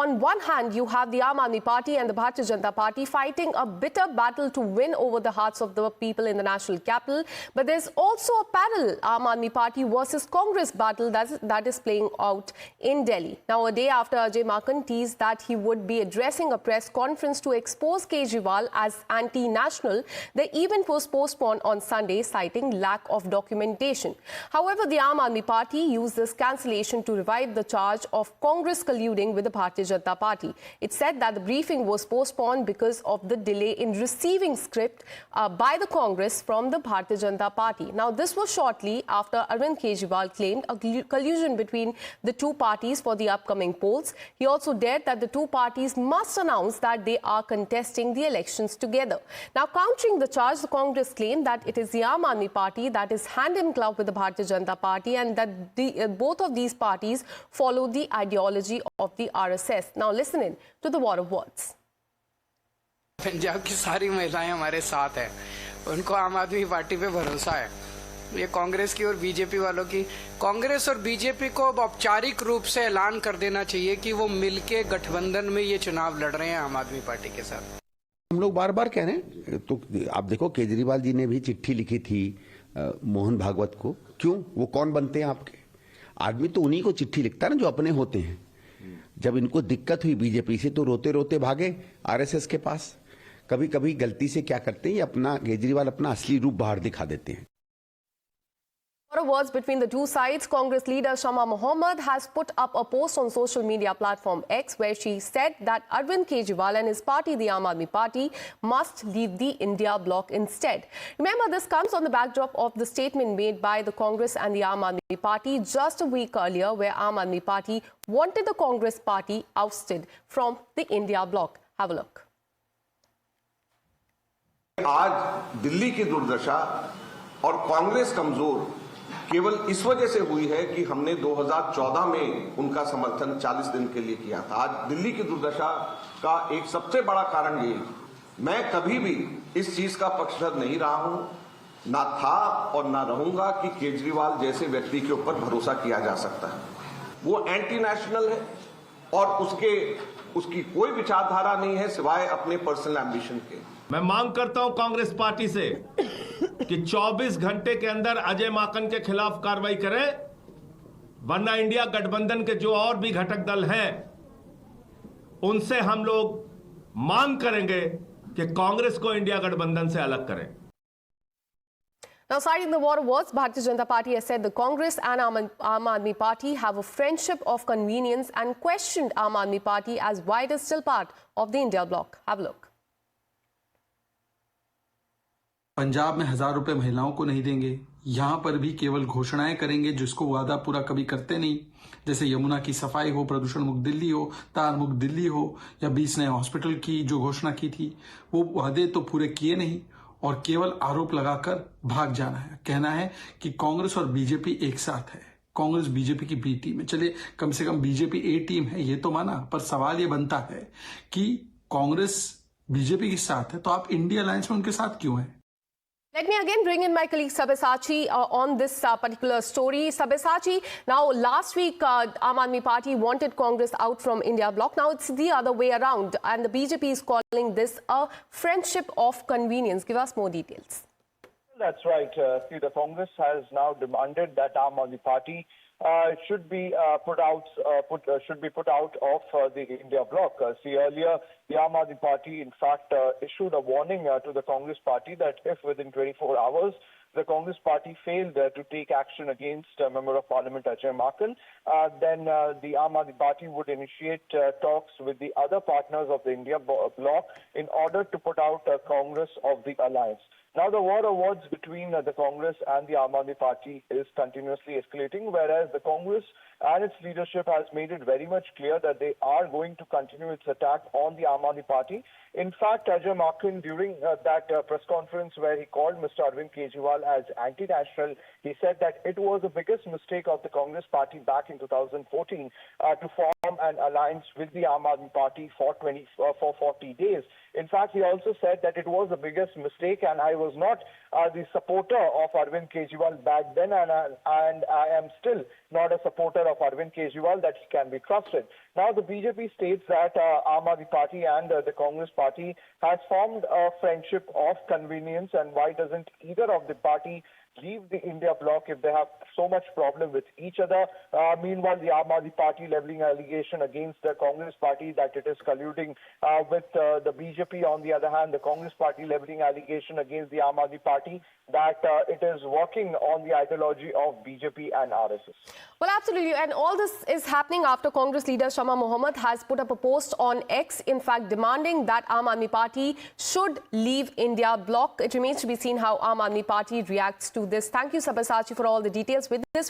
on one hand, you have the Aam Aadmi Party and the Bharatiya Janata Party fighting a bitter battle to win over the hearts of the people in the national capital. But there's also a parallel Aam Aadmi Party versus Congress battle that is playing out in Delhi. Now, a day after Ajay Maken teased that he would be addressing a press conference to expose Kejriwal as anti-national, the event was postponed on Sunday, citing lack of documentation. However, the Aam Aadmi Party used this cancellation to revive the charge of Congress colluding with the Bharatiya Janata Party. It said that the briefing was postponed because of the delay in receiving script by the Congress from the Bharatiya Janata Party. Now, this was shortly after Arvind Kejriwal claimed a collusion between the two parties for the upcoming polls. He also dared that the two parties must announce that they are contesting the elections together. Now, countering the charge, the Congress claimed that it is the Aam Aadmi Party that is hand in glove with the Bharatiya Janata Party and that both of these parties follow the ideology of the RSS. Now, listen in to the war of words. Punjab की सारी महिलाएं हमारे साथ हैं, उनको आम आदमी party पे भरोसा है। ये कांग्रेस की और बीजेपी वालों की, कांग्रेस और बीजेपी को औपचारिक रूप से ऐलान कर देना चाहिए कि वो मिलके गठबंधन में ये चुनाव लड़ रहे हैं आम आदमी पार्टी के साथ। हम लोग बार बार कह रहे हैं, तो आप देखो केजरीवाल जी ने भी चिट्ठी लिखी थी मोहन भागवत को। क्यों? वो कौन बनते हैं आपके? आदमी तो उन्हीं को चिट्ठी लिखता है ना जो अपने होते हैं। जब इनको दिक्कत हुई बीजेपी से तो रोते रोते भागे आरएसएस के पास। कभी कभी गलती से क्या करते हैं, अपना केजरीवाल अपना असली रूप बाहर दिखा देते हैं। Words between the two sides, Congress leader Shama Mohammed has put up a post on social media platform X where she said that Arvind Kejriwal and his party, the Aam Aadmi Party, must leave the India bloc instead. Remember, this comes on the backdrop of the statement made by the Congress and the Aam Aadmi Party just a week earlier, where Aam Aadmi Party wanted the Congress party ousted from the India bloc. Have a look. आज दिल्ली की दुर्दशा और कांग्रेस कमजोर केवल इस वजह से हुई है कि हमने 2014 में उनका समर्थन 40 दिन के लिए किया था। आज दिल्ली की दुर्दशा का एक सबसे बड़ा कारण ये, मैं कभी भी इस चीज का पक्षधर नहीं रहा हूं, ना था और ना रहूंगा कि केजरीवाल जैसे व्यक्ति के ऊपर भरोसा किया जा सकता है। वो एंटी नेशनल है और उसकी कोई विचारधारा नहीं है सिवाय अपने पर्सनल एम्बिशन के। मैं मांग करता हूं कांग्रेस पार्टी से कि 24 घंटे के अंदर अजय माकन के खिलाफ कार्रवाई करें, वरना इंडिया गठबंधन के जो और भी घटक दल हैं उनसे हम लोग मांग करेंगे कि कांग्रेस को इंडिया गठबंधन से अलग करें। Now, citing the war of words, Bharatiya Janata Party has said the Congress and Aam Aadmi Party have a friendship of convenience and questioned Aam Aadmi Party as why it is still part of the India bloc. Have a look. Punjab में 1000 रुपए महिलाओं को नहीं देंगे, यहाँ पर भी केवल घोषणाएं करेंगे जिसको वादा पूरा कभी करते नहीं। जैसे यमुना की सफाई हो, प्रदूषण मुक्त दिल्ली हो, तार मुक्त दिल्ली हो या 20 नए हॉस्पिटल की जो घोषणा की थी, वो वादे तो पूरे किए नहीं और केवल आरोप लगाकर भाग जाना है। कहना है कि कांग्रेस और बीजेपी एक साथ है, कांग्रेस बीजेपी की बी टीम है। चलिए, कम से कम बीजेपी ए टीम है ये तो माना, पर सवाल ये बनता है कि कांग्रेस बीजेपी के साथ है तो आप इंडिया अलायंस में उनके साथ क्यों हैं? Let me again bring in my colleague Sabyasachi on this particular story. Sabyasachi, now last week Aam Aadmi Party wanted Congress out from India bloc. Now it's the other way around and the BJP is calling this a friendship of convenience. Give us more details. That's right. See, the Congress has now demanded that Aam Aadmi Party should be put out of the India bloc. See, earlier the Aam Aadmi Party, in fact, issued a warning to the Congress Party that if within 24 hours the Congress Party failed to take action against Member of Parliament Ajay Maken, then the Aam Aadmi Party would initiate talks with the other partners of the India bloc in order to put out Congress of the alliance. Now, the war of words between the Congress and the Aam Aadmi Party is continuously escalating, whereas the Congress and its leadership has made it very much clear that they are going to continue its attack on the Aam Aadmi Party. In fact, Ajay Maken, during that press conference where he called Mr. Arvind Kejriwal as anti-national, he said that it was the biggest mistake of the Congress Party back in 2014 to form an alliance with the Aam Aadmi Party for 40 days. In fact, he also said that it was the biggest mistake and I was not the supporter of Arvind Kejriwal back then and I am still not a supporter of Arvind Kejriwal, that he can be trusted. Now, the BJP states that Aam Aadmi Party and the Congress Party has formed a friendship of convenience, and why doesn't either of the party leave the India bloc if they have so much problem with each other? Meanwhile, the Aam Aadmi Party leveling allegation against the Congress Party that it is colluding with the BJP. On the other hand, the Congress Party leveling allegation against the Aam Aadmi Party that it is working on the ideology of BJP and RSS. Well, absolutely. And all this is happening after Congress leader Shama Mohammed has put up a post on X, in fact, demanding that Aam Aadmi Party should leave India bloc. It remains to be seen how Aam Aadmi Party reacts to this. Thank you, Sabyasachi, for all the details. With this,